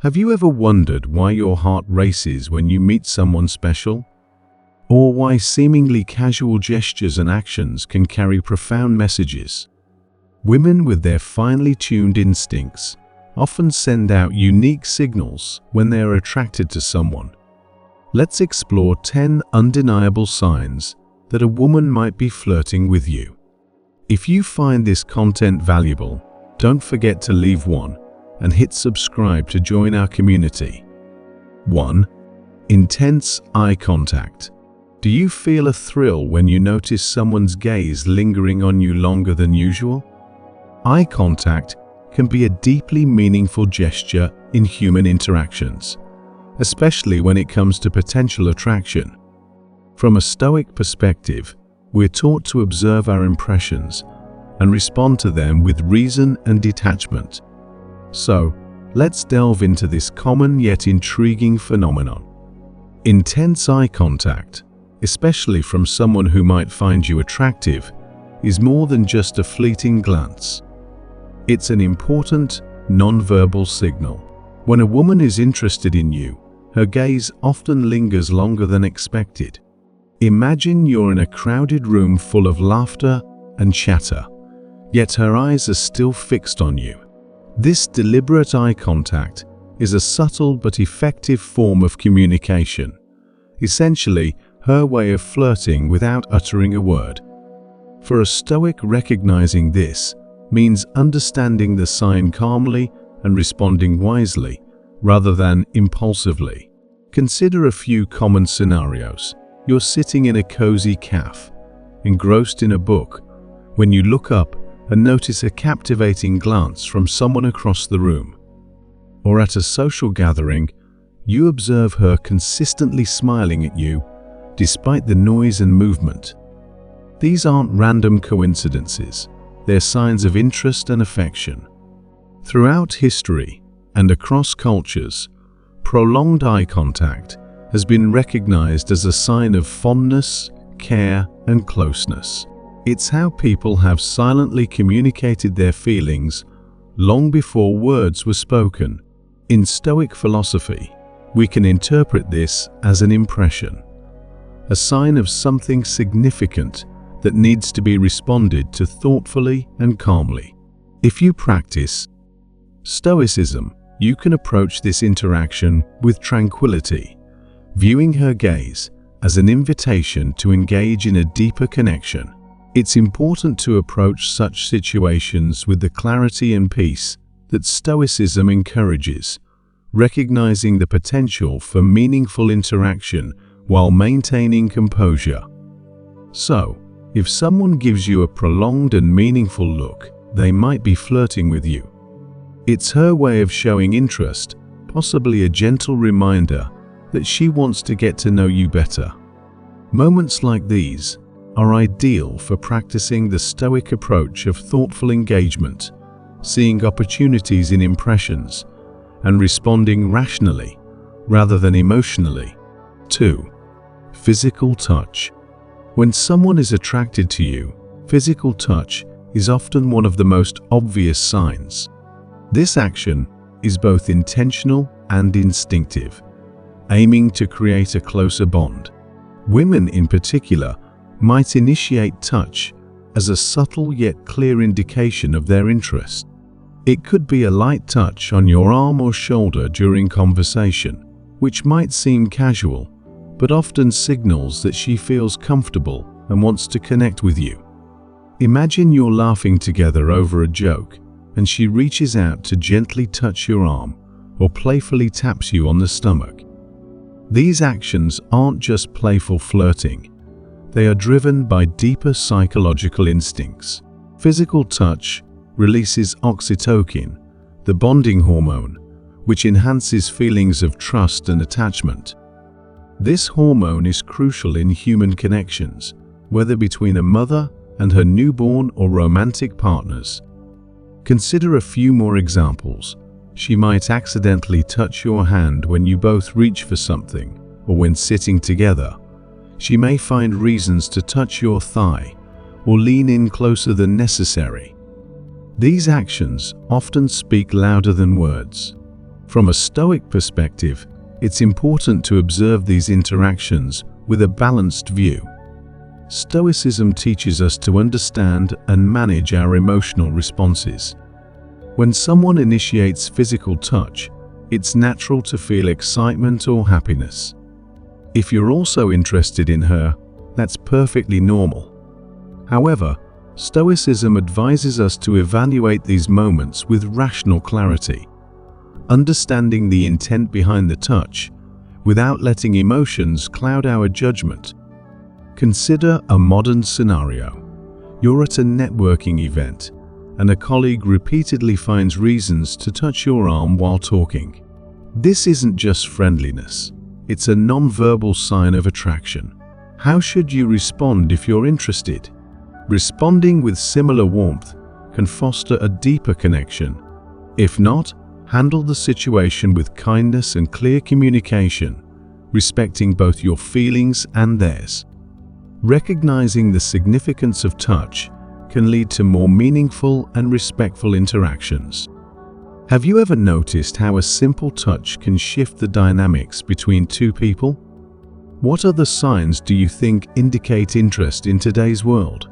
Have you ever wondered why your heart races when you meet someone special? Or why seemingly casual gestures and actions can carry profound messages? Women with their finely tuned instincts often send out unique signals when they are attracted to someone. Let's explore 10 undeniable signs that a woman might be flirting with you. If you find this content valuable, don't forget to leave one and hit subscribe to join our community. 1. Intense eye contact. Do you feel a thrill when you notice someone's gaze lingering on you longer than usual? Eye contact can be a deeply meaningful gesture in human interactions, especially when it comes to potential attraction. From a Stoic perspective, we're taught to observe our impressions and respond to them with reason and detachment. So, let's delve into this common yet intriguing phenomenon. Intense eye contact, especially from someone who might find you attractive, is more than just a fleeting glance. It's an important, non-verbal signal. When a woman is interested in you, her gaze often lingers longer than expected. Imagine you're in a crowded room full of laughter and chatter, yet her eyes are still fixed on you. This deliberate eye contact is a subtle but effective form of communication, essentially her way of flirting without uttering a word. For a Stoic, recognizing this means understanding the sign calmly and responding wisely, rather than impulsively. Consider a few common scenarios. You're sitting in a cozy cafe, engrossed in a book, when you look up and notice a captivating glance from someone across the room. Or at a social gathering, you observe her consistently smiling at you, despite the noise and movement. These aren't random coincidences, they're signs of interest and affection. Throughout history and across cultures, prolonged eye contact has been recognized as a sign of fondness, care, and closeness. It's how people have silently communicated their feelings long before words were spoken. In Stoic philosophy, we can interpret this as an impression, a sign of something significant that needs to be responded to thoughtfully and calmly. If you practice Stoicism, you can approach this interaction with tranquility, viewing her gaze as an invitation to engage in a deeper connection. It's important to approach such situations with the clarity and peace that Stoicism encourages, recognizing the potential for meaningful interaction while maintaining composure. So, if someone gives you a prolonged and meaningful look, they might be flirting with you. It's her way of showing interest, possibly a gentle reminder that she wants to get to know you better. Moments like these are ideal for practicing the Stoic approach of thoughtful engagement, seeing opportunities in impressions, and responding rationally rather than emotionally. 2. Physical touch. When someone is attracted to you, physical touch is often one of the most obvious signs. This action is both intentional and instinctive, aiming to create a closer bond. Women in particular might initiate touch as a subtle yet clear indication of their interest. It could be a light touch on your arm or shoulder during conversation, which might seem casual, but often signals that she feels comfortable and wants to connect with you. Imagine you're laughing together over a joke, and she reaches out to gently touch your arm or playfully taps you on the stomach. These actions aren't just playful flirting. They are driven by deeper psychological instincts. Physical touch releases oxytocin, the bonding hormone, which enhances feelings of trust and attachment. This hormone is crucial in human connections, whether between a mother and her newborn or romantic partners. Consider a few more examples. She might accidentally touch your hand when you both reach for something, or when sitting together. She may find reasons to touch your thigh or lean in closer than necessary. These actions often speak louder than words. From a Stoic perspective, it's important to observe these interactions with a balanced view. Stoicism teaches us to understand and manage our emotional responses. When someone initiates physical touch, it's natural to feel excitement or happiness. If you're also interested in her, that's perfectly normal. However, Stoicism advises us to evaluate these moments with rational clarity, understanding the intent behind the touch, without letting emotions cloud our judgment. Consider a modern scenario. You're at a networking event, and a colleague repeatedly finds reasons to touch your arm while talking. This isn't just friendliness, it's a non-verbal sign of attraction. How should you respond if you're interested? Responding with similar warmth can foster a deeper connection. If not, handle the situation with kindness and clear communication, respecting both your feelings and theirs. Recognizing the significance of touch can lead to more meaningful and respectful interactions. Have you ever noticed how a simple touch can shift the dynamics between two people? What other signs do you think indicate interest in today's world?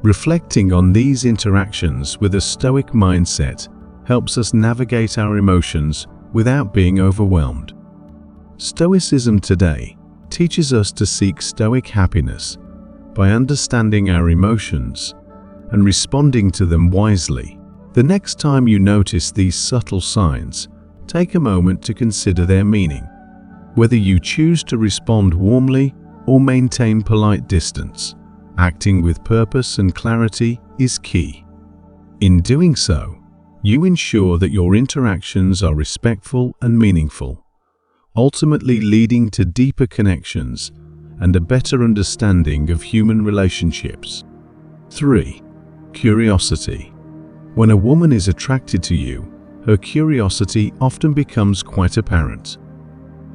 Reflecting on these interactions with a Stoic mindset helps us navigate our emotions without being overwhelmed. Stoicism today teaches us to seek Stoic happiness by understanding our emotions and responding to them wisely. The next time you notice these subtle signs, take a moment to consider their meaning. Whether you choose to respond warmly or maintain polite distance, acting with purpose and clarity is key. In doing so, you ensure that your interactions are respectful and meaningful, ultimately leading to deeper connections and a better understanding of human relationships. 3. Curiosity. When a woman is attracted to you, her curiosity often becomes quite apparent.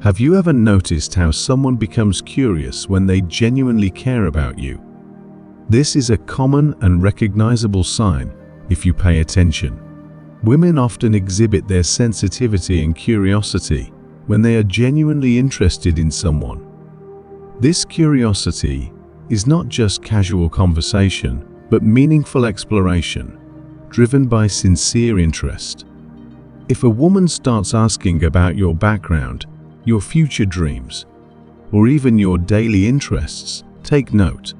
Have you ever noticed how someone becomes curious when they genuinely care about you? This is a common and recognizable sign if you pay attention. Women often exhibit their sensitivity and curiosity when they are genuinely interested in someone. This curiosity is not just casual conversation, but meaningful exploration, driven by sincere interest. If a woman starts asking about your background, your future dreams, or even your daily interests, take note.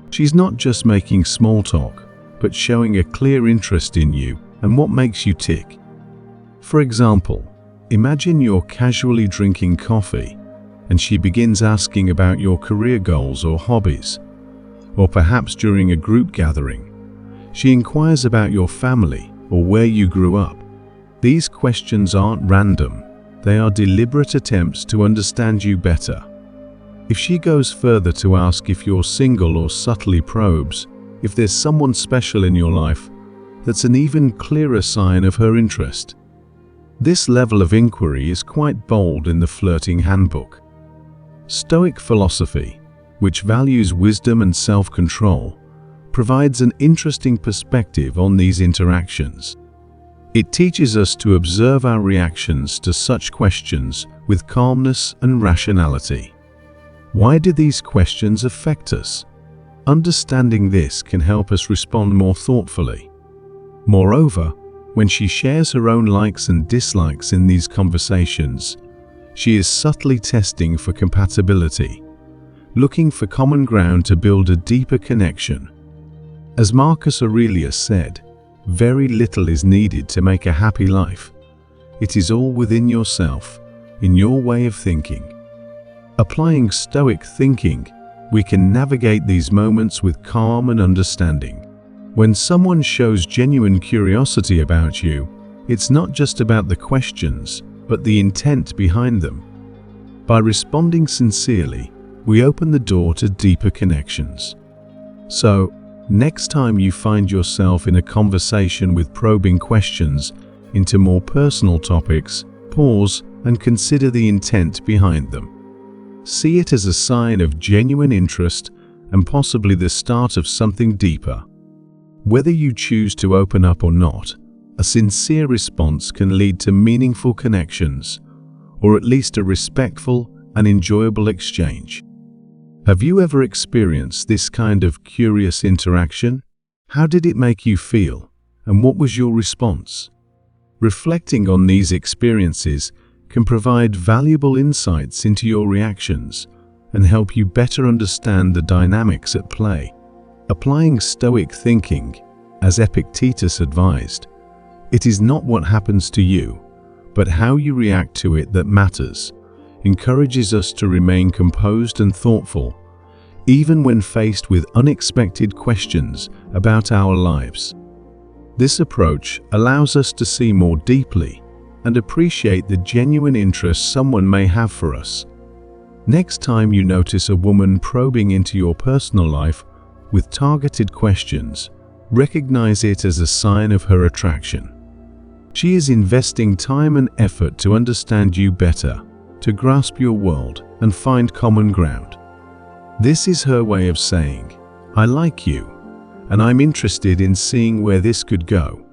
She's not just making small talk, but showing a clear interest in you and what makes you tick. For example, imagine you're casually drinking coffee and she begins asking about your career goals or hobbies. Or perhaps during a group gathering, she inquires about your family or where you grew up. These questions aren't random. They are deliberate attempts to understand you better. If she goes further to ask if you're single or subtly probes if there's someone special in your life, that's an even clearer sign of her interest. This level of inquiry is quite bold in the flirting handbook. Stoic philosophy, which values wisdom and self-control, provides an interesting perspective on these interactions. It teaches us to observe our reactions to such questions with calmness and rationality. Why do these questions affect us? Understanding this can help us respond more thoughtfully. Moreover, when she shares her own likes and dislikes in these conversations, she is subtly testing for compatibility, looking for common ground to build a deeper connection. As Marcus Aurelius said, very little is needed to make a happy life. It is all within yourself, in your way of thinking. Applying Stoic thinking, we can navigate these moments with calm and understanding. When someone shows genuine curiosity about you, it's not just about the questions, but the intent behind them. By responding sincerely, we open the door to deeper connections. So, next time you find yourself in a conversation with probing questions into more personal topics, pause and consider the intent behind them. See it as a sign of genuine interest and possibly the start of something deeper. Whether you choose to open up or not, A sincere response can lead to meaningful connections, or at least a respectful and enjoyable exchange. Have you ever experienced this kind of curious interaction? How did it make you feel, and what was your response? Reflecting on these experiences can provide valuable insights into your reactions and help you better understand the dynamics at play. Applying Stoic thinking, as Epictetus advised, it is not what happens to you, but how you react to it that matters, encourages us to remain composed and thoughtful, even when faced with unexpected questions about our lives. This approach allows us to see more deeply and appreciate the genuine interest someone may have for us. Next time you notice a woman probing into your personal life with targeted questions, recognize it as a sign of her attraction. She is investing time and effort to understand you better, to grasp your world and find common ground. This is her way of saying, "I like you, and I'm interested in seeing where this could go."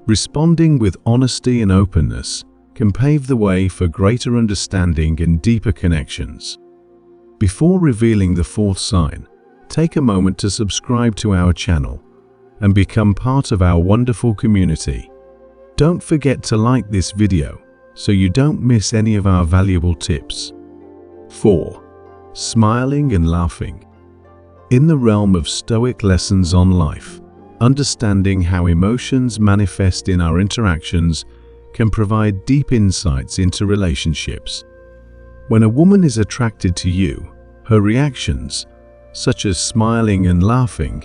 Responding with honesty and openness can pave the way for greater understanding and deeper connections. Before revealing the fourth sign, take a moment to subscribe to our channel and become part of our wonderful community. Don't forget to like this video so you don't miss any of our valuable tips. 4. Smiling and laughing. In the realm of Stoic lessons on life, understanding how emotions manifest in our interactions can provide deep insights into relationships. When a woman is attracted to you, her reactions, such as smiling and laughing,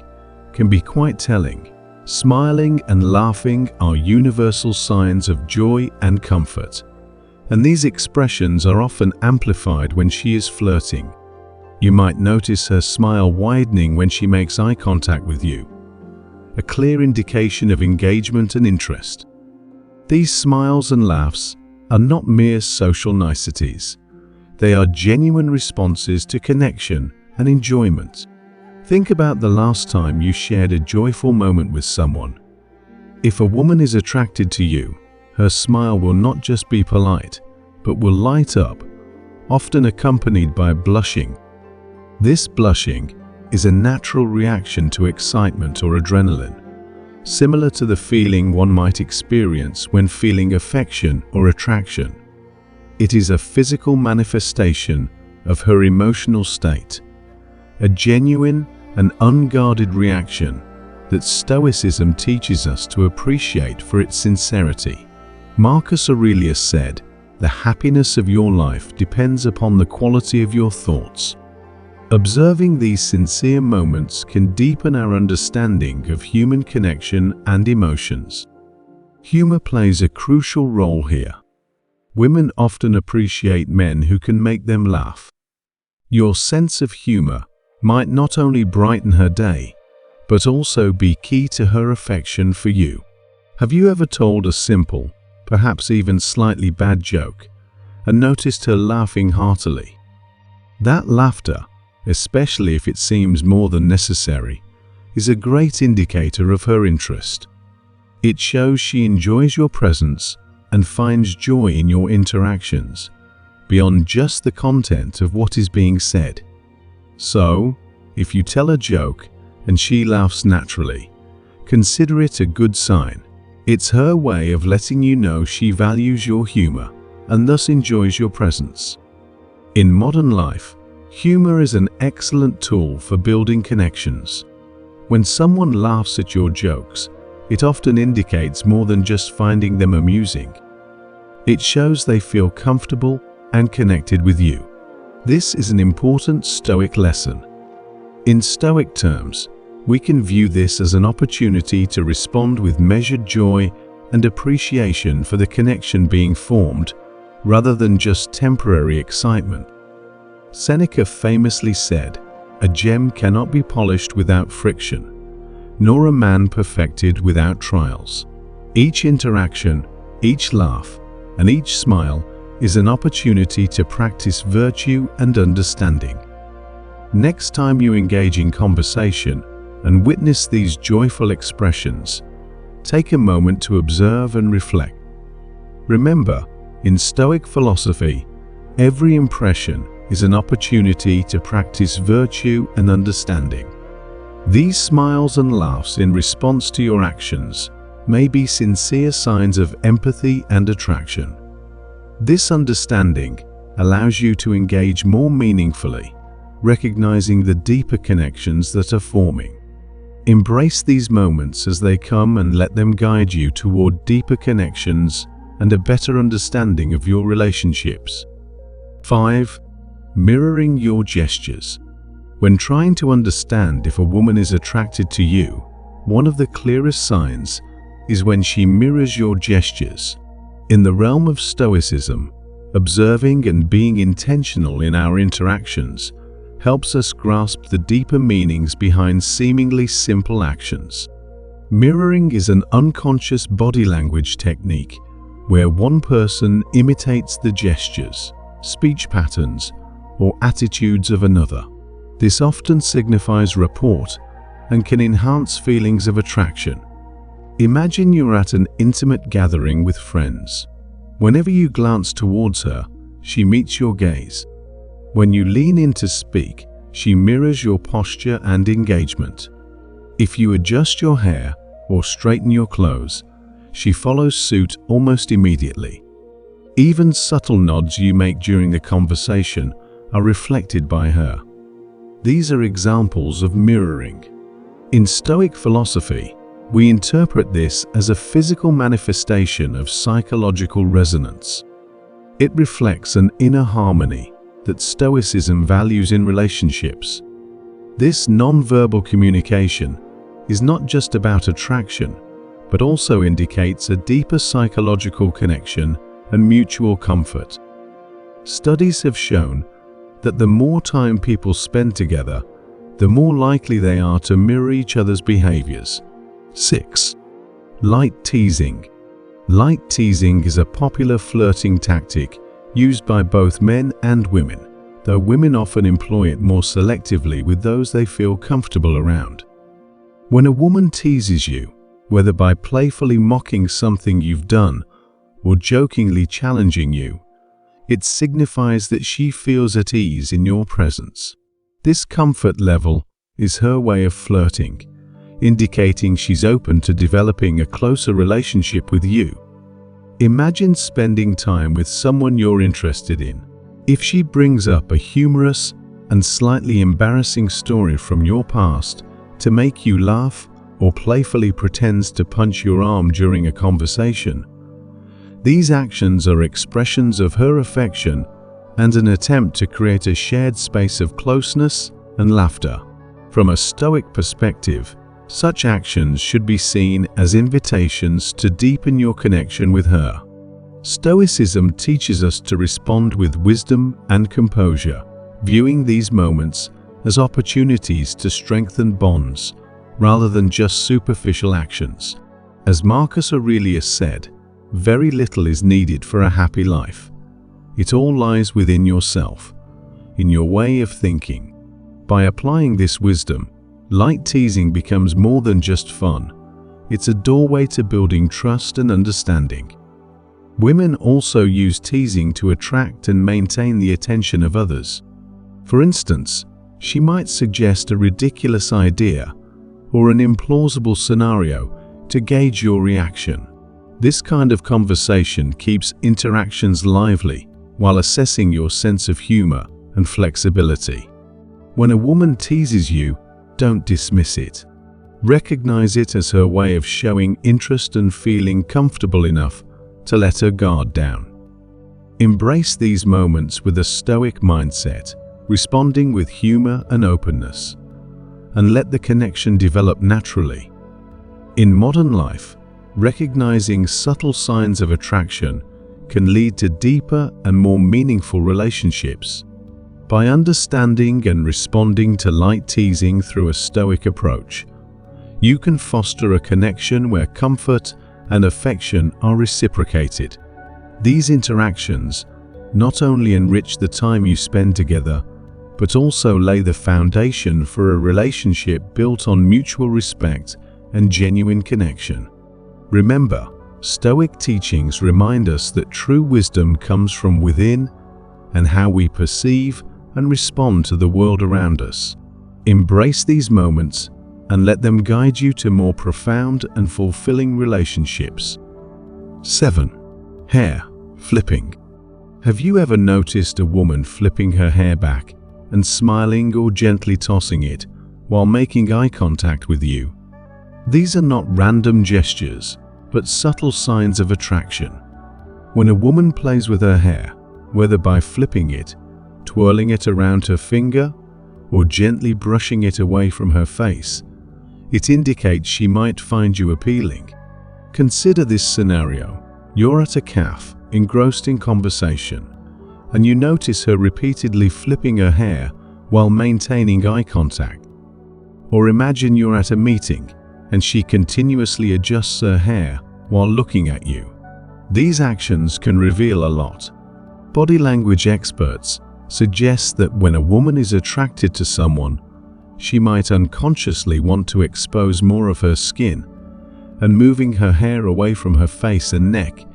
can be quite telling. Smiling and laughing are universal signs of joy and comfort, and these expressions are often amplified when she is flirting. You might notice her smile widening when she makes eye contact with you, a clear indication of engagement and interest. These smiles and laughs are not mere social niceties. They are genuine responses to connection and enjoyment. Think about the last time you shared a joyful moment with someone. If a woman is attracted to you, her smile will not just be polite, but will light up, often accompanied by blushing. This blushing is a natural reaction to excitement or adrenaline, similar to the feeling one might experience when feeling affection or attraction. It is a physical manifestation of her emotional state, a genuine and unguarded reaction that Stoicism teaches us to appreciate for its sincerity. Marcus Aurelius said, "The happiness of your life depends upon the quality of your thoughts." Observing these sincere moments can deepen our understanding of human connection and emotions. Humor plays a crucial role here. Women often appreciate men who can make them laugh. Your sense of humor might not only brighten her day, but also be key to her affection for you. Have you ever told a simple, perhaps even slightly bad joke, and noticed her laughing heartily? That laughter, especially if it seems more than necessary, is a great indicator of her interest. It shows she enjoys your presence and finds joy in your interactions, beyond just the content of what is being said. So, if you tell a joke and she laughs naturally, consider it a good sign. It's her way of letting you know she values your humor and thus enjoys your presence. In modern life, humor is an excellent tool for building connections. When someone laughs at your jokes, it often indicates more than just finding them amusing. It shows they feel comfortable and connected with you. This is an important Stoic lesson. In Stoic terms, we can view this as an opportunity to respond with measured joy and appreciation for the connection being formed, rather than just temporary excitement. Seneca famously said, "A gem cannot be polished without friction, nor a man perfected without trials." Each interaction, each laugh, and each smile is an opportunity to practice virtue and understanding. Next time you engage in conversation and witness these joyful expressions, take a moment to observe and reflect. Remember, in Stoic philosophy, every impression is an opportunity to practice virtue and understanding. These smiles and laughs in response to your actions may be sincere signs of empathy and attraction. This understanding allows you to engage more meaningfully, recognizing the deeper connections that are forming. Embrace these moments as they come and let them guide you toward deeper connections and a better understanding of your relationships. 5. Mirroring your gestures. When trying to understand if a woman is attracted to you, one of the clearest signs is when she mirrors your gestures. In the realm of Stoicism, observing and being intentional in our interactions helps us grasp the deeper meanings behind seemingly simple actions. Mirroring is an unconscious body language technique where one person imitates the gestures, speech patterns, or attitudes of another. This often signifies rapport and can enhance feelings of attraction. Imagine you're at an intimate gathering with friends. Whenever you glance towards her, she meets your gaze. When you lean in to speak, she mirrors your posture and engagement. If you adjust your hair or straighten your clothes, she follows suit almost immediately. Even subtle nods you make during the conversation are reflected by her. These are examples of mirroring. In Stoic philosophy, we interpret this as a physical manifestation of psychological resonance. It reflects an inner harmony that Stoicism values in relationships. This non-verbal communication is not just about attraction, but also indicates a deeper psychological connection and mutual comfort. Studies have shown that the more time people spend together, the more likely they are to mirror each other's behaviors. 6. Light teasing. Light teasing is a popular flirting tactic used by both men and women, though women often employ it more selectively with those they feel comfortable around. When a woman teases you, whether by playfully mocking something you've done or jokingly challenging you, it signifies that she feels at ease in your presence. This comfort level is her way of flirting, indicating she's open to developing a closer relationship with you. Imagine spending time with someone you're interested in. If she brings up a humorous and slightly embarrassing story from your past to make you laugh or playfully pretends to punch your arm during a conversation, these actions are expressions of her affection and an attempt to create a shared space of closeness and laughter. From a Stoic perspective, such actions should be seen as invitations to deepen your connection with her. Stoicism teaches us to respond with wisdom and composure, viewing these moments as opportunities to strengthen bonds rather than just superficial actions. As Marcus Aurelius said, very little is needed for a happy life. It all lies within yourself, in your way of thinking. By applying this wisdom, light teasing becomes more than just fun. It's a doorway to building trust and understanding. Women also use teasing to attract and maintain the attention of others. For instance, she might suggest a ridiculous idea or an implausible scenario to gauge your reaction. This kind of conversation keeps interactions lively while assessing your sense of humor and flexibility. When a woman teases you, don't dismiss it. Recognize it as her way of showing interest and feeling comfortable enough to let her guard down. Embrace these moments with a Stoic mindset, responding with humor and openness, and let the connection develop naturally. In modern life, recognizing subtle signs of attraction can lead to deeper and more meaningful relationships. By understanding and responding to light teasing through a Stoic approach, you can foster a connection where comfort and affection are reciprocated. These interactions not only enrich the time you spend together, but also lay the foundation for a relationship built on mutual respect and genuine connection. Remember, Stoic teachings remind us that true wisdom comes from within and how we perceive and respond to the world around us. Embrace these moments and let them guide you to more profound and fulfilling relationships. 7. Hair flipping. Have you ever noticed a woman flipping her hair back and smiling or gently tossing it while making eye contact with you? These are not random gestures, but subtle signs of attraction. When a woman plays with her hair, whether by flipping it, twirling it around her finger, or gently brushing it away from her face, it indicates she might find you appealing. Consider this scenario. You're at a cafe, engrossed in conversation, and you notice her repeatedly flipping her hair while maintaining eye contact. Or imagine you're at a meeting and she continuously adjusts her hair while looking at you. These actions can reveal a lot. Body language experts suggest that when a woman is attracted to someone, she might unconsciously want to expose more of her skin, and moving her hair away from her face and neck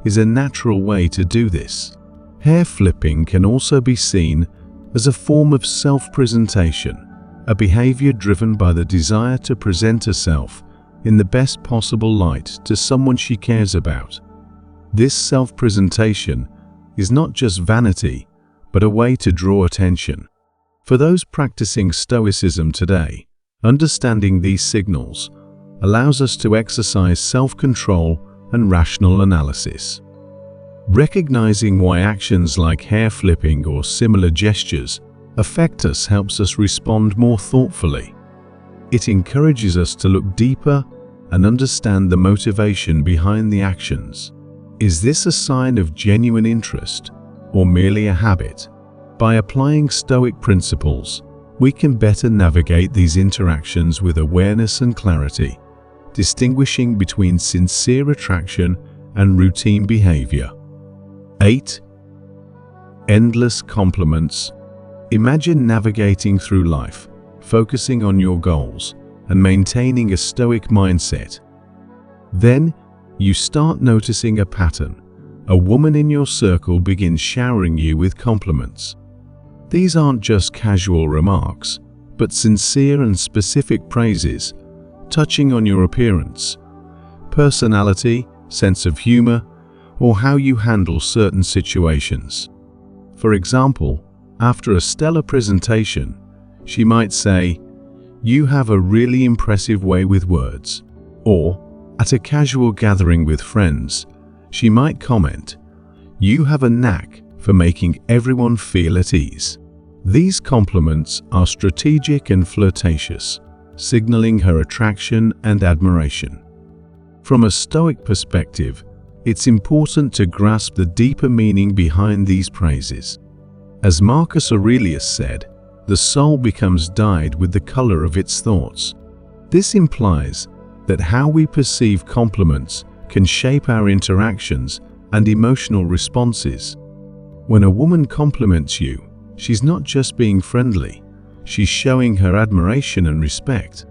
is a natural way to do this. Hair flipping can also be seen as a form of self-presentation, a behavior driven by the desire to present herself in the best possible light to someone she cares about. This self-presentation is not just vanity, but a way to draw attention. For those practicing Stoicism today, understanding these signals allows us to exercise self-control and rational analysis. Recognizing why actions like hair flipping or similar gestures affect us helps us respond more thoughtfully. It encourages us to look deeper and understand the motivation behind the actions. Is this a sign of genuine interest or merely a habit? By applying Stoic principles, we can better navigate these interactions with awareness and clarity, distinguishing between sincere attraction and routine behavior. 8. Endless compliments. Imagine navigating through life, focusing on your goals and maintaining a stoic mindset. Then, you start noticing a pattern. A woman in your circle begins showering you with compliments. These aren't just casual remarks, but sincere and specific praises, touching on your appearance, personality, sense of humor, or how you handle certain situations. For example, after a stellar presentation, she might say, "You have a really impressive way with words." Or, at a casual gathering with friends, she might comment, "You have a knack for making everyone feel at ease." These compliments are strategic and flirtatious, signaling her attraction and admiration. From a Stoic perspective, it's important to grasp the deeper meaning behind these praises. As Marcus Aurelius said, the soul becomes dyed with the color of its thoughts. This implies that how we perceive compliments can shape our interactions and emotional responses. When a woman compliments you, she's not just being friendly, she's showing her admiration and respect.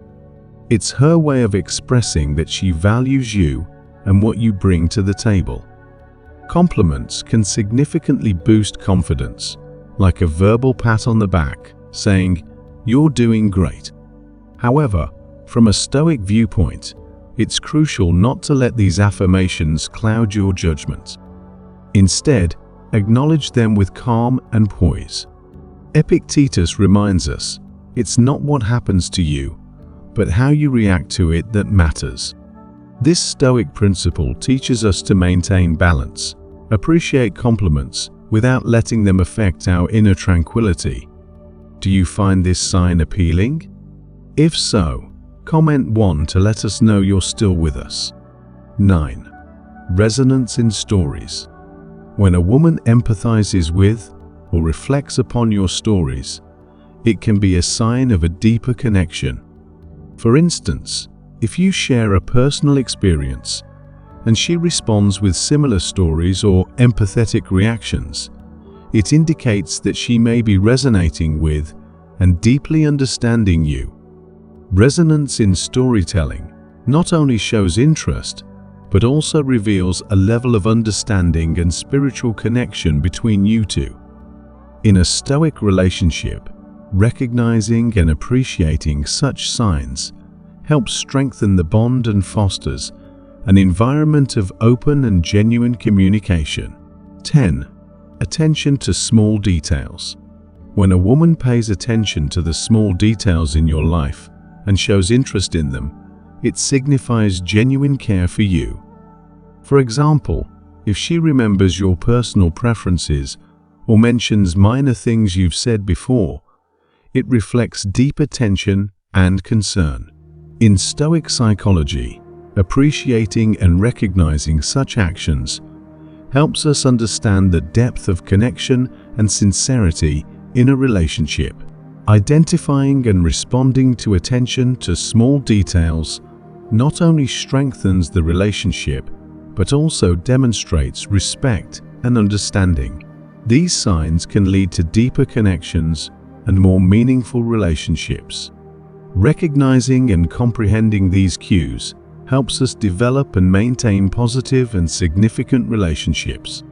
It's her way of expressing that she values you and what you bring to the table. Compliments can significantly boost confidence, like a verbal pat on the back, saying, "You're doing great." However, from a Stoic viewpoint, it's crucial not to let these affirmations cloud your judgment. Instead, acknowledge them with calm and poise. Epictetus reminds us, it's not what happens to you, but how you react to it that matters. This Stoic principle teaches us to maintain balance, appreciate compliments without letting them affect our inner tranquility. Do you find this sign appealing? If so, comment 1 to let us know you're still with us. 9. Resonance in stories. When a woman empathizes with or reflects upon your stories, it can be a sign of a deeper connection. For instance, if you share a personal experience and she responds with similar stories or empathetic reactions, it indicates that she may be resonating with and deeply understanding you. Resonance in storytelling not only shows interest, but also reveals a level of understanding and spiritual connection between you two. In a Stoic relationship, recognizing and appreciating such signs helps strengthen the bond and fosters an environment of open and genuine communication. 10. Attention to small details. When a woman pays attention to the small details in your life and shows interest in them, it signifies genuine care for you. For example, if she remembers your personal preferences or mentions minor things you've said before, it reflects deep attention and concern. In Stoic psychology, appreciating and recognizing such actions helps us understand the depth of connection and sincerity in a relationship. Identifying and responding to attention to small details not only strengthens the relationship, but also demonstrates respect and understanding. These signs can lead to deeper connections and more meaningful relationships. Recognizing and comprehending these cues helps us develop and maintain positive and significant relationships.